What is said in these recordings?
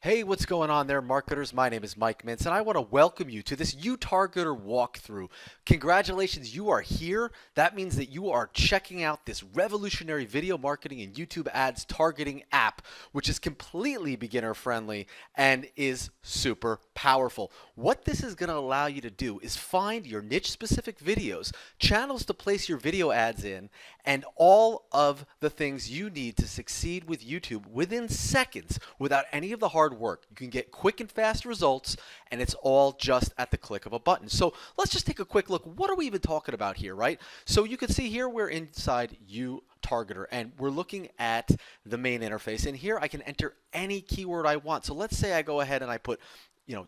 Hey, what's going on there, marketers? My name is Mike Mintz, and I want to welcome you to this Youtargetr walkthrough. Congratulations, you are here. That means that you are checking out this revolutionary video marketing and YouTube ads targeting app, which is completely beginner friendly and is super powerful. What this is going to allow you to do is find your niche specific videos, channels to place your video ads in, and all of the things you need to succeed with YouTube within seconds without any of the hard work. You can get quick and fast results, and it's all just at the click of a button. So let's just take a quick look. What are we even talking about here, right? So you can see here we're inside Youtargetr, and we're looking at the main interface. And here I can enter any keyword I want. So let's say I go ahead and I put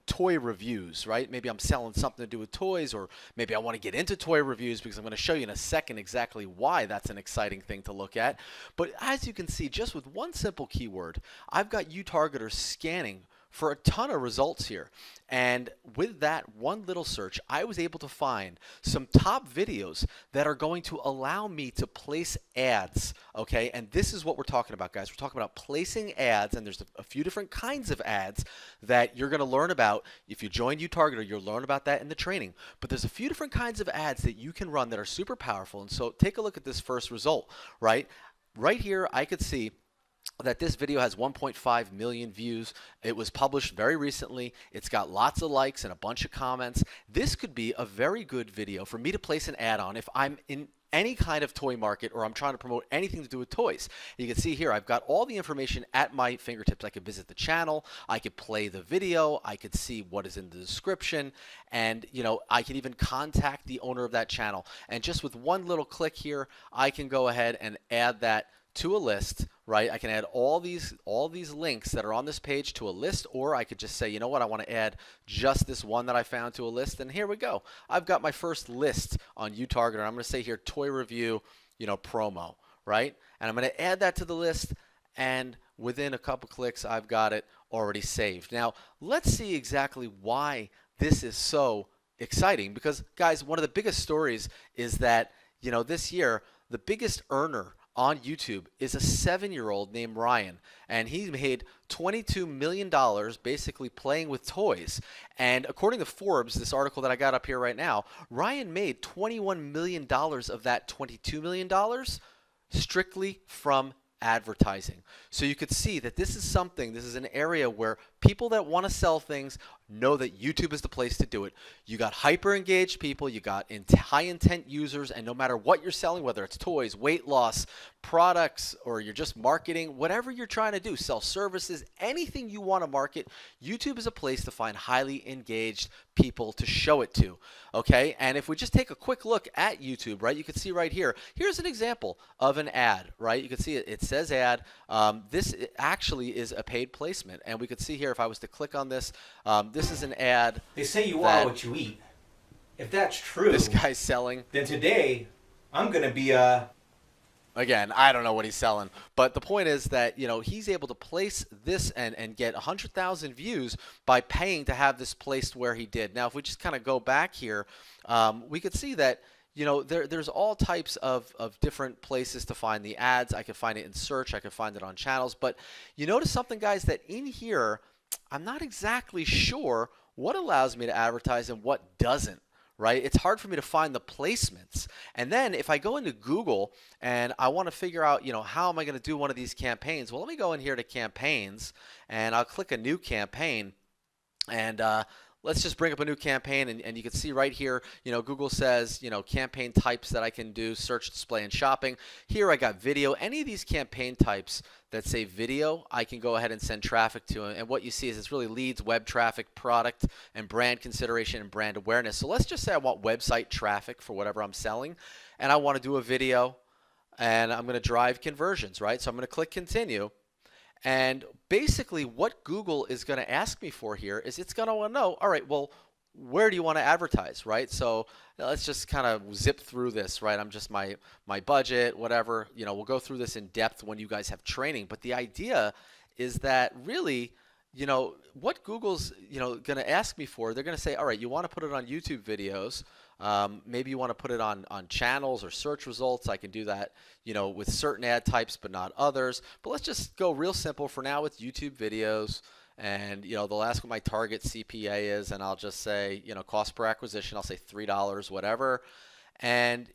toy reviews, right? Maybe I'm selling something to do with toys, or maybe I want to get into toy reviews because I'm going to show you in a second exactly why that's an exciting thing to look at. But as you can see, just with one simple keyword, I've got Youtargetr scanning for a ton of results here. And with that one little search, I was able to find some top videos that are going to allow me to place ads, okay? And this is what we're talking about, guys. We're talking about placing ads, and there's a few different kinds of ads that you're going to learn about. If you join Youtargetr, you'll learn about that in the training. But there's a few different kinds of ads that you can run that are super powerful. And so take a look at this first result, right? Right here, I could see that this video has 1.5 million views. It was published very recently. It's got lots of likes and a bunch of comments. This could be a very good video for me to place an ad on if I'm in any kind of toy market or I'm trying to promote anything to do with toys. You can see here I've got all the information at my fingertips. I could visit the channel, I could play the video, I could see what is in the description, and I can even contact the owner of that channel. And just with one little click here, I can go ahead and add that to a list, right? I can add all these links that are on this page to a list, or I could just say, you know what, I want to add just this one that I found to a list, and here we go. I've got my first list on Youtargetr. I'm going to say here toy review, promo, right? And I'm going to add that to the list, and within a couple clicks, I've got it already saved. Now, let's see exactly why this is so exciting, because guys, one of the biggest stories is that, this year, the biggest earner on YouTube is a 7-year-old named Ryan, and he made $22 million basically playing with toys. And according to Forbes, this article that I got up here right now, Ryan made $21 million of that $22 million strictly from advertising. So you could see that this is an area where people that want to sell things know that YouTube is the place to do it. You got hyper engaged people, you got high intent users, and no matter what you're selling, whether it's toys, weight loss, products, or you're just marketing, whatever you're trying to do, sell services, anything you want to market, YouTube is a place to find highly engaged people to show it to. Okay, and if we just take a quick look at YouTube, right, you can see right here, here's an example of an ad, right? You can see it says ad. This actually is a paid placement, and we could see here if I was to click on this, this is an ad. They say you are what you eat. If that's true, this guy's selling. Then today I'm going to be Again, I don't know what he's selling, but the point is that he's able to place this and get 100,000 views by paying to have this placed where he did. Now, if we just kind of go back here, we could see that there's all types of different places to find the ads. I could find it in search. I could find it on channels. But you notice something, guys, that in here, I'm not exactly sure what allows me to advertise and what doesn't. Right? It's hard for me to find the placements. And then if I go into Google and I want to figure out, how am I going to do one of these campaigns? Well, let me go in here to campaigns, and I'll click a new campaign, and let's just bring up a new campaign, and you can see right here, Google says, campaign types that I can do, search, display, and shopping. Here I got video. Any of these campaign types that say video, I can go ahead and send traffic to, and what you see is it's really leads, web traffic, product, and brand consideration and brand awareness. So let's just say I want website traffic for whatever I'm selling, and I want to do a video, and I'm going to drive conversions, right? So I'm going to click continue. And basically what Google is going to ask me for here is it's going to want to know, all right, well, where do you want to advertise, right? So let's just kind of zip through this, right? I'm just my budget, whatever. We'll go through this in depth when you guys have training. But the idea is that really, what Google's, going to ask me for, they're going to say, all right, you want to put it on YouTube videos. Maybe you want to put it on channels or search results. I can do that, with certain ad types, but not others. But let's just go real simple for now with YouTube videos. and they'll ask what my target CPA is, and I'll just say, cost per acquisition. I'll say $3, whatever. And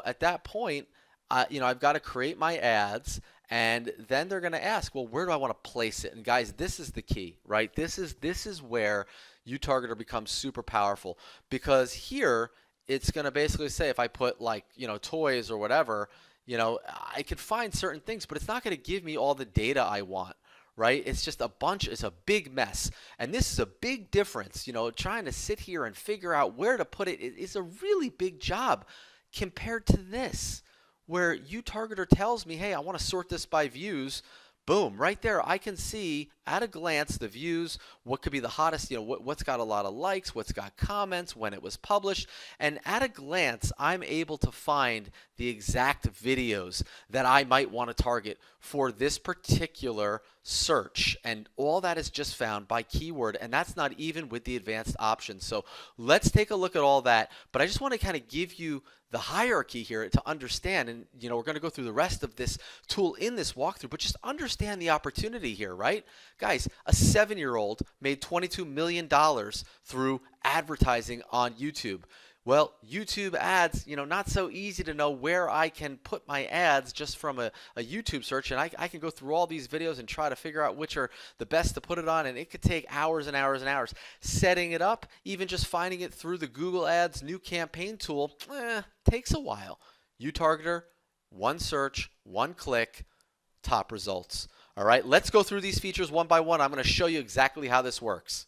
at that point, I've got to create my ads, and then they're going to ask, well, where do I want to place it? And guys, this is the key, right? This is where Youtargetr becomes super powerful, because here it's going to basically say, if I put like toys or whatever, I could find certain things, but it's not going to give me all the data I want. Right? It's just it's a big mess. And this is a big difference. Trying to sit here and figure out where to put it is a really big job compared to this, where Youtargetr tells me, hey, I want to sort this by views. Boom, right there, I can see at a glance the views, what could be the hottest, what's got a lot of likes, what's got comments, when it was published. And at a glance, I'm able to find the exact videos that I might want to target for this particular search. And all that is just found by keyword, and that's not even with the advanced options. So let's take a look at all that. But I just want to kind of give you the hierarchy here to understand, and we're going to go through the rest of this tool in this walkthrough, but just understand the opportunity here, right? Guys, a 7-year-old made $22 million through advertising on YouTube. Well, YouTube ads, not so easy to know where I can put my ads just from a YouTube search. And I can go through all these videos and try to figure out which are the best to put it on. And it could take hours and hours and hours. Setting it up, even just finding it through the Google Ads new campaign tool, takes a while. Youtargetr, one search, one click, top results. All right, let's go through these features one by one. I'm going to show you exactly how this works.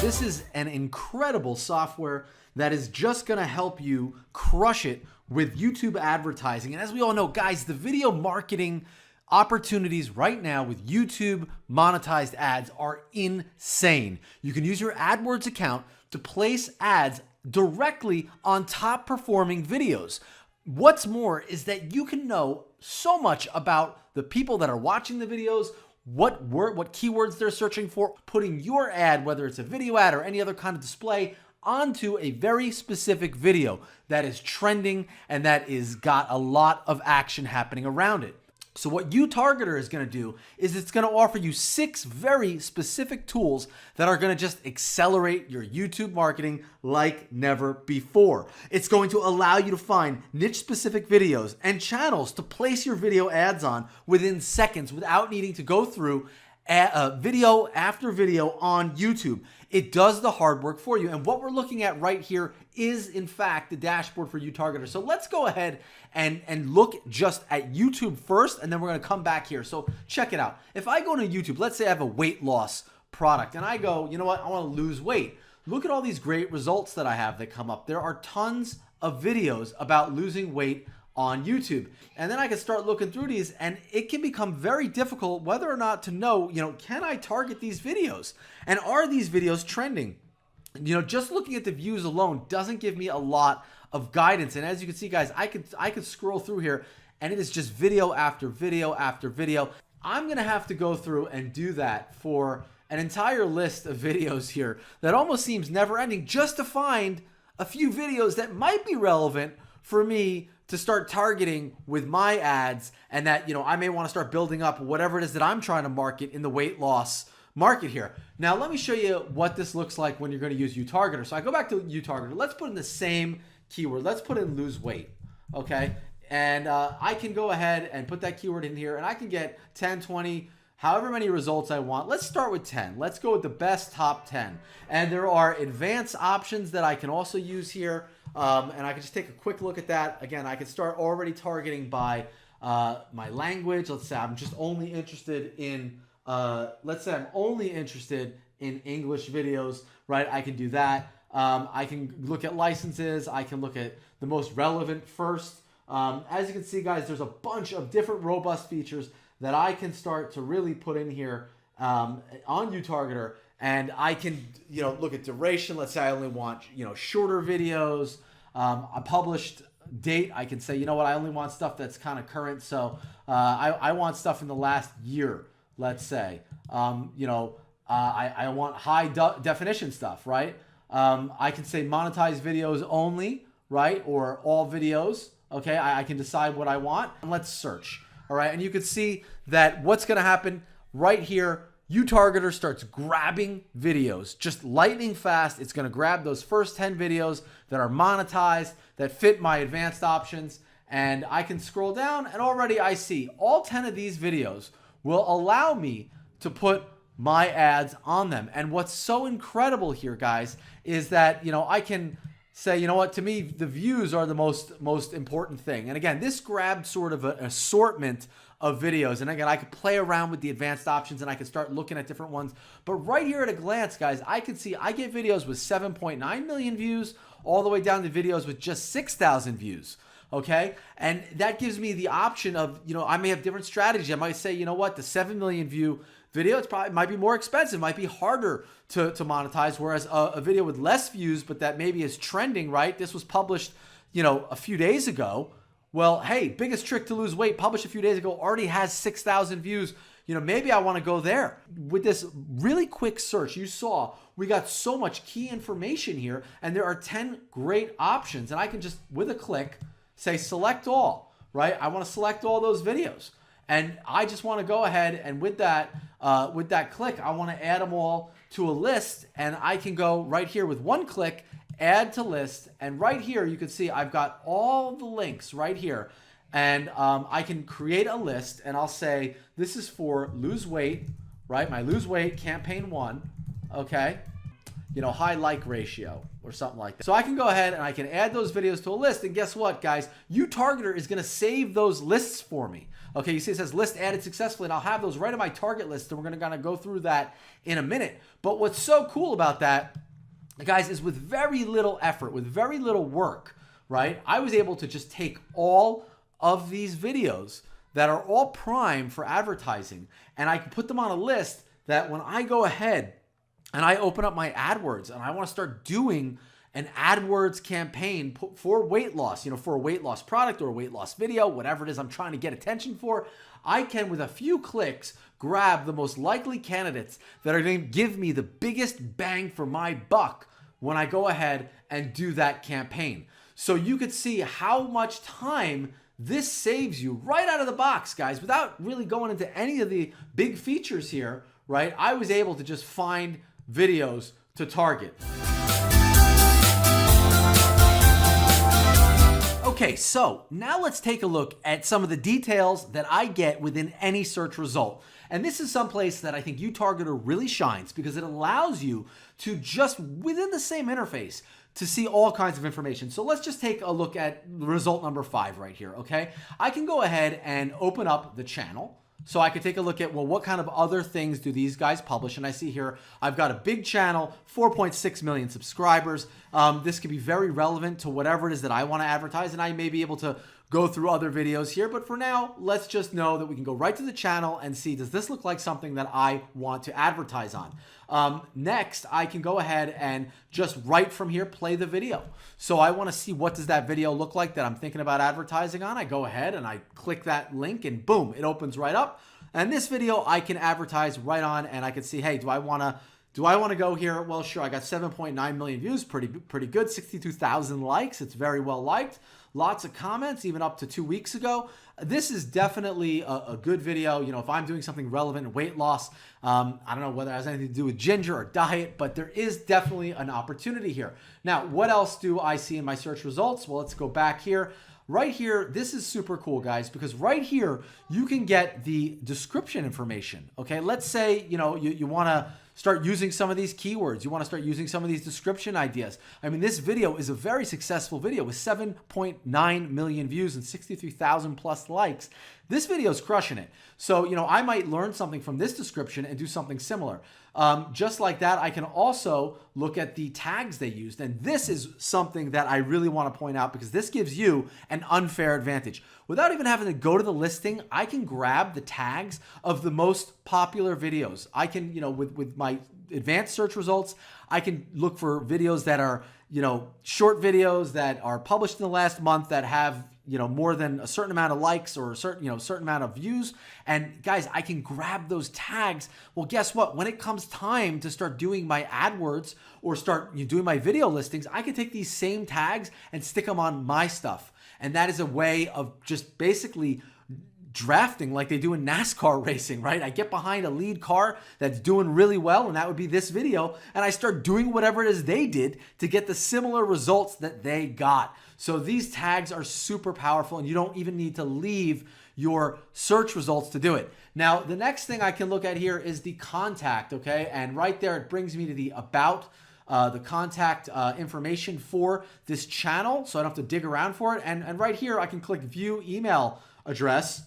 This is an incredible software that is just going to help you crush it with YouTube advertising. And as we all know, guys, the video marketing opportunities right now with YouTube monetized ads are insane. You can use your AdWords account to place ads directly on top performing videos. What's more is that you can know so much about the people that are watching the videos, what keywords they're searching for, putting your ad, whether it's a video ad or any other kind of display, onto a very specific video that is trending and that is got a lot of action happening around it. So what Youtargetr is going to do is it's going to offer you 6 very specific tools that are going to just accelerate your YouTube marketing like never before. It's going to allow you to find niche-specific videos and channels to place your video ads on within seconds without needing to go through video after video on YouTube. It does the hard work for you. And what we're looking at right here is, in fact, the dashboard for Youtargetr. So let's go ahead and look just at YouTube first, and then we're going to come back here. So check it out. If I go to YouTube, let's say I have a weight loss product, and I go, you know what, I want to lose weight. Look at all these great results that I have that come up. There are tons of videos about losing weight on YouTube. And then I can start looking through these, and it can become very difficult whether or not to know, can I target these videos? And are these videos trending? Just looking at the views alone doesn't give me a lot of guidance. And as you can see, guys, I could scroll through here, and it is just video after video after video. I'm going to have to go through and do that for an entire list of videos here that almost seems never ending, just to find a few videos that might be relevant for me to start targeting with my ads, and that I may want to start building up whatever it is that I'm trying to market in the weight loss market here. Now let me show you what this looks like when you're going to use Youtargetr. So I go back to Youtargetr. Let's put in the same keyword. Let's put in lose weight, okay? And I can go ahead and put that keyword in here, and I can get 10, 20, however many results I want. Let's start with 10. Let's go with the best top 10. And there are advanced options that I can also use here. And I can just take a quick look at that. Again, I can start already targeting by my language. Let's say I'm just only interested in, let's say I'm only interested in English videos, right? I can do that. I can look at licenses. I can look at the most relevant first. As you can see, guys, there's a bunch of different robust features that I can start to really put in here on Youtargetr. And I can, look at duration. Let's say I only want, shorter videos. A published date, I can say, you know what, I only want stuff that's kind of current. So I want stuff in the last year, let's say. I want high definition stuff, right? I can say monetize videos only, right? Or all videos. Okay, I can decide what I want. And let's search. All right, and you can see that what's going to happen right here. Youtargetr starts grabbing videos just lightning fast. It's going to grab those first 10 videos that are monetized, that fit my advanced options, and I can scroll down and already I see all 10 of these videos will allow me to put my ads on them. And what's so incredible here, guys, is that, I can say, you know what, to me, the views are the most important thing. And again, this grabbed sort of an assortment of videos. And again, I could play around with the advanced options and I could start looking at different ones. But right here at a glance, guys, I can see I get videos with 7.9 million views all the way down to videos with just 6,000 views. Okay. And that gives me the option of, I may have different strategy. I might say, you know what, the 7 million view video, it's probably might be more expensive, might be harder to monetize. Whereas a video with less views, but that maybe is trending, right? This was published, a few days ago. Well, hey, biggest trick to lose weight, published a few days ago, already has 6,000 views. Maybe I want to go there. With this really quick search, you saw we got so much key information here, and there are 10 great options. And I can just, with a click, say select all, right? I want to select all those videos. And I just want to go ahead and with that click, I want to add them all to a list. And I can go right here with one click, add to list. And right here, you can see I've got all the links right here. And I can create a list and I'll say, this is for lose weight, right? My lose weight campaign 1, okay? High like ratio or something like that. So I can go ahead and I can add those videos to a list. And guess what, guys? Youtargetr is going to save those lists for me. Okay, you see it says list added successfully, and I'll have those right on my target list, and we're going to go through that in a minute. But what's so cool about that, guys, is with very little effort, with very little work, right? I was able to just take all of these videos that are all prime for advertising, and I can put them on a list that when I go ahead and I open up my AdWords and I want to start doing an AdWords campaign for weight loss, for a weight loss product or a weight loss video, whatever it is I'm trying to get attention for, I can, with a few clicks, grab the most likely candidates that are going to give me the biggest bang for my buck when I go ahead and do that campaign. So you could see how much time this saves you right out of the box, guys, without really going into any of the big features here, right? I was able to just find videos to target. Okay, so now let's take a look at some of the details that I get within any search result. And this is someplace that I think Youtargetr really shines because it allows you to just within the same interface to see all kinds of information. So let's just take a look at result number 5 right here, okay? I can go ahead and open up the channel. So I could take a look at, well, what kind of other things do these guys publish? And I see here, I've got a big channel, 4.6 million subscribers. This could be very relevant to whatever it is that I want to advertise, and I may be able to go through other videos here. But for now, let's just know that we can go right to the channel and see, does this look like something that I want to advertise on? Next, I can go ahead and just right from here, play the video. So I want to see what does that video look like that I'm thinking about advertising on. I go ahead and I click that link and boom, it opens right up. And this video I can advertise right on and I can see, hey, do I want to go here? Well, sure. I got 7.9 million views. Pretty good. 62,000 likes. It's very well liked. Lots of comments, even up to 2 weeks ago. This is definitely a good video. If I'm doing something relevant in weight loss, I don't know whether it has anything to do with ginger or diet, but there is definitely an opportunity here. Now, what else do I see in my search results? Well, let's go back here. Right here, this is super cool, guys, because right here, you can get the description information, okay? Let's say, you want to start using some of these keywords. You want to start using some of these description ideas. I mean, this video is a very successful video with 7.9 million views and 63,000 plus likes. This video is crushing it. So, I might learn something from this description and do something similar. Just like that, I can also look at the tags they used. And this is something that I really want to point out because this gives you an unfair advantage. Without even having to go to the listing, I can grab the tags of the most popular videos. I can, with my advanced search results, I can look for videos that are, short videos that are published in the last month that have, more than a certain amount of likes or a certain, certain amount of views. And guys, I can grab those tags. Well, guess what? When it comes time to start doing my AdWords or start doing my video listings, I can take these same tags and stick them on my stuff. And that is a way of just basically drafting like they do in NASCAR racing, right? I get behind a lead car that's doing really well, and that would be this video, and I start doing whatever it is they did to get the similar results that they got. So these tags are super powerful, and you don't even need to leave your search results to do it. Now, the next thing I can look at here is the contact, okay? And right there, it brings me to the about, the contact information for this channel, so I don't have to dig around for it. And right here, I can click view email address,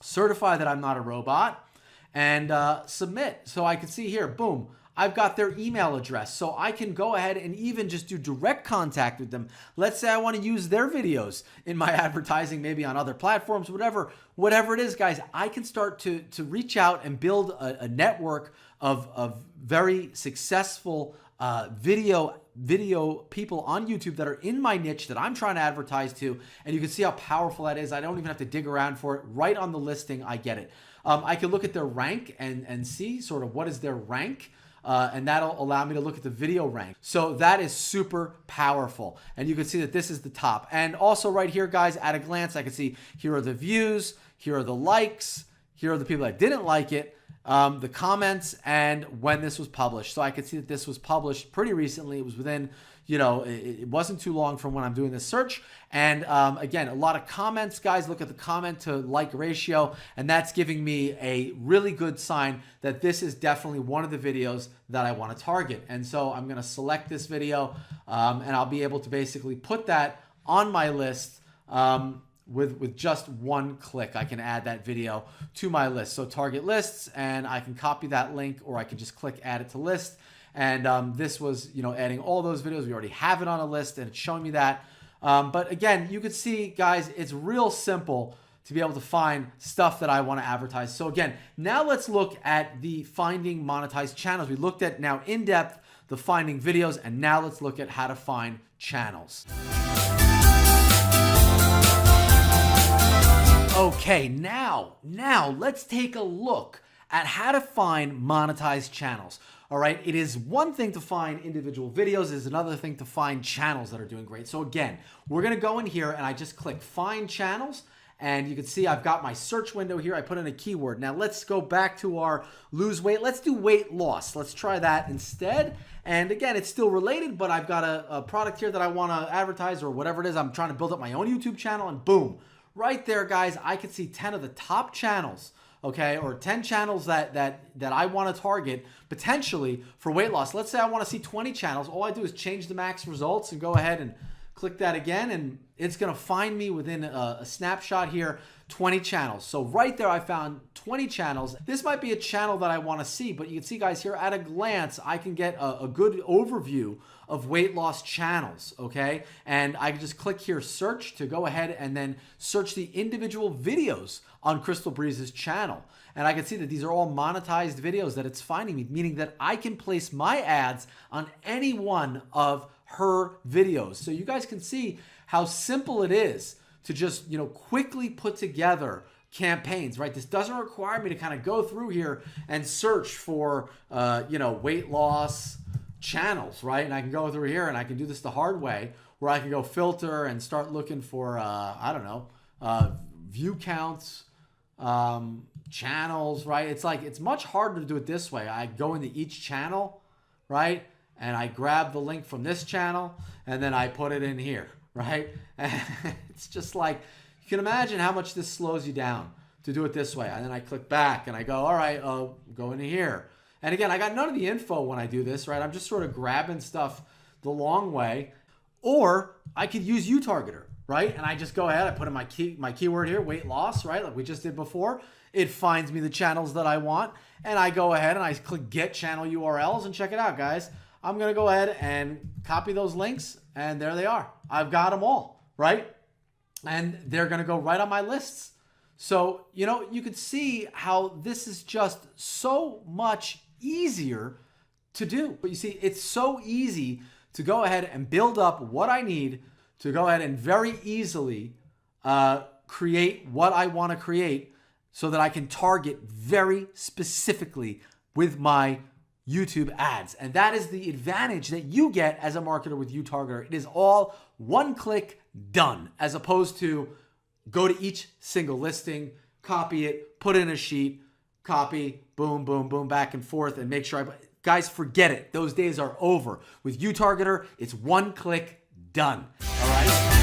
certify that I'm not a robot, and submit. So I can see here, boom, I've got their email address. So I can go ahead and even just do direct contact with them. Let's say I want to use their videos in my advertising, maybe on other platforms, whatever it is, guys. I can start to reach out and build a network of very successful video people on YouTube that are in my niche that I'm trying to advertise to, and you can see how powerful that is. I don't even have to dig around for it. Right on the listing, I get it. I can look at their rank and see sort of what is their rank, and that'll allow me to look at the video rank. So that is super powerful, and you can see that this is the top. And also right here, guys, at a glance, I can see here are the views, here are the likes, here are the people that didn't like it, the comments, and when this was published. So I could see that this was published pretty recently. It was within, it wasn't too long from when I'm doing this search. And again, a lot of comments, guys. Look at the comment to like ratio, and that's giving me a really good sign that this is definitely one of the videos that I want to target. And so I'm going to select this video, and I'll be able to basically put that on my list. With just one click, I can add that video to my list. So target lists, and I can copy that link, or I can just click add it to list. And this was, adding all those videos. We already have it on a list, and it's showing me that. But again, you can see, guys, it's real simple to be able to find stuff that I want to advertise. So again, now let's look at the finding monetized channels. We looked at now in depth the finding videos, and now let's look at how to find channels. Okay, now let's take a look at how to find monetized channels. All right, it is one thing to find individual videos, it is another thing to find channels that are doing great. So again, we're gonna go in here and I just click find channels, and you can see I've got my search window here. I put in a keyword. Now let's go back to our lose weight. Let's do weight loss. Let's try that instead. And again, it's still related, but I've got a product here that I wanna advertise, or whatever it is. I'm trying to build up my own YouTube channel, and boom. Right there, guys, I can see 10 of the top channels, okay, or 10 channels that I want to target potentially for weight loss. Let's say I want to see 20 channels. All I do is change the max results and go ahead and click that again, and it's going to find me within a snapshot here 20 channels. So right there, I found 20 channels. This might be a channel that I want to see, but you can see, guys, here at a glance, I can get a good overview of weight loss channels, okay? And I can just click here, search, to go ahead and then search the individual videos on Crystal Breeze's channel. And I can see that these are all monetized videos that it's finding me, meaning that I can place my ads on any one of her videos. So you guys can see how simple it is to just, quickly put together campaigns, right? This doesn't require me to kind of go through here and search for, weight loss channels, right? And I can go through here and I can do this the hard way, where I can go filter and start looking for, view counts, channels, right? It's much harder to do it this way. I go into each channel, right? And I grab the link from this channel and then I put it in here, right? And it's just like, you can imagine how much this slows you down to do it this way. And then I click back and I go, all right, go into here. And again, I got none of the info when I do this, right? I'm just sort of grabbing stuff the long way. Or I could use Youtargetr, right? And I just go ahead, I put in my keyword here, weight loss, right? Like we just did before. It finds me the channels that I want. And I go ahead and I click get channel URLs, and check it out, guys. I'm gonna go ahead and copy those links, and there they are. I've got them all, right? And they're gonna go right on my lists. So, you could see how this is just so much easier to do. But you see, it's so easy to go ahead and build up what I need to go ahead and very easily create what I want to create, so that I can target very specifically with my YouTube ads. And that is the advantage that you get as a marketer with Youtargetr. It is all one click done, as opposed to go to each single listing, copy it, put it in a sheet, copy, boom, boom, boom, back and forth, and make sure guys, forget it. Those days are over. With Youtargetr, it's one click, done. All right?